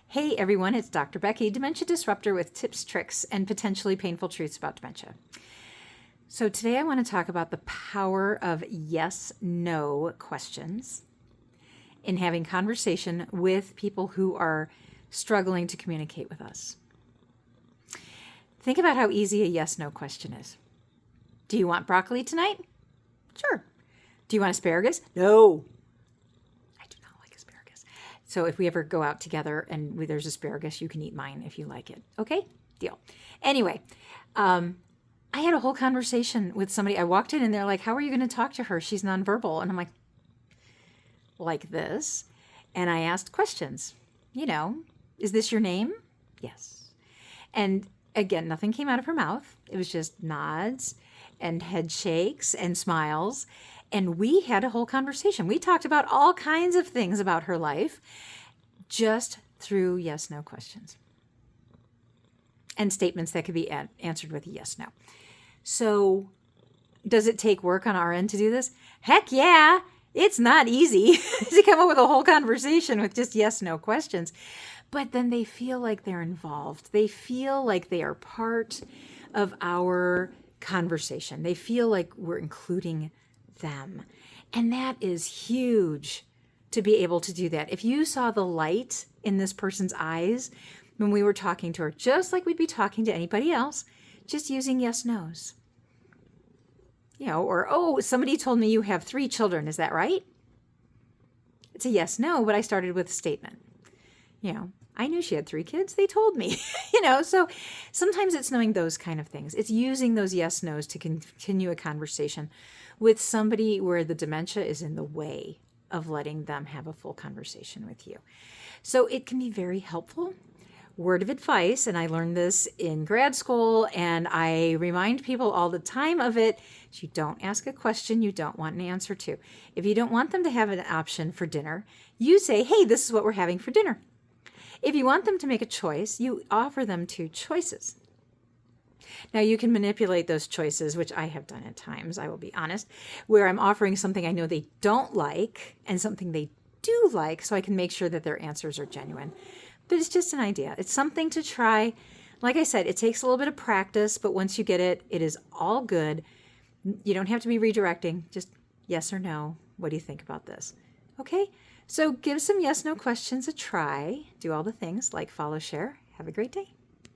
Hey everyone, it's Dr. Becky, Dementia Disruptor with tips, tricks, and potentially painful truths about dementia. So today I want to talk about the power of yes/no questions in having conversation with people who are struggling to communicate with us. Think about how easy a yes/no question is. Do you want broccoli tonight? Sure. Do you want asparagus? No. I do not like asparagus. So if we ever go out together and there's asparagus, you can eat mine if you like it. Okay? Deal. Anyway, I had a whole conversation with somebody. I walked in and they're like, how are you going to talk to her? She's nonverbal. And I'm like this. And I asked questions. Is this your name? Yes. And again, nothing came out of her mouth. It was just nods and head shakes and smiles. And we had a whole conversation. We talked about all kinds of things about her life just through yes/no questions and statements that could be answered with a yes/no. So does it take work on our end to do this? Heck yeah. It's not easy to come up with a whole conversation with just yes/no questions. But then they feel like they're involved. They feel like they are part of our conversation. They feel like we're including them. And that is huge to be able to do that. If you saw the light in this person's eyes when we were talking to her, just like we'd be talking to anybody else, just using yes/nos. Or, oh, somebody told me you have 3 children. Is that right? It's a yes/no, but I started with a statement. I knew she had 3 kids. They told me, so sometimes it's knowing those kind of things. It's using those yes/nos to continue a conversation with somebody where the dementia is in the way of letting them have a full conversation with you. So it can be very helpful. Word of advice, and I learned this in grad school, and I remind people all the time of it. You don't ask a question you don't want an answer to. If you don't want them to have an option for dinner, you say, hey, this is what we're having for dinner. If you want them to make a choice, you offer them 2 choices. Now, you can manipulate those choices, which I have done at times, I will be honest, where I'm offering something I know they don't like and something they do like, so I can make sure that their answers are genuine. But it's just an idea. It's something to try. Like I said, it takes a little bit of practice, but once you get it, it is all good. You don't have to be redirecting. Just yes or no. What do you think about this? Okay? So give some yes/no questions a try. Do all the things like, follow, share. Have a great day.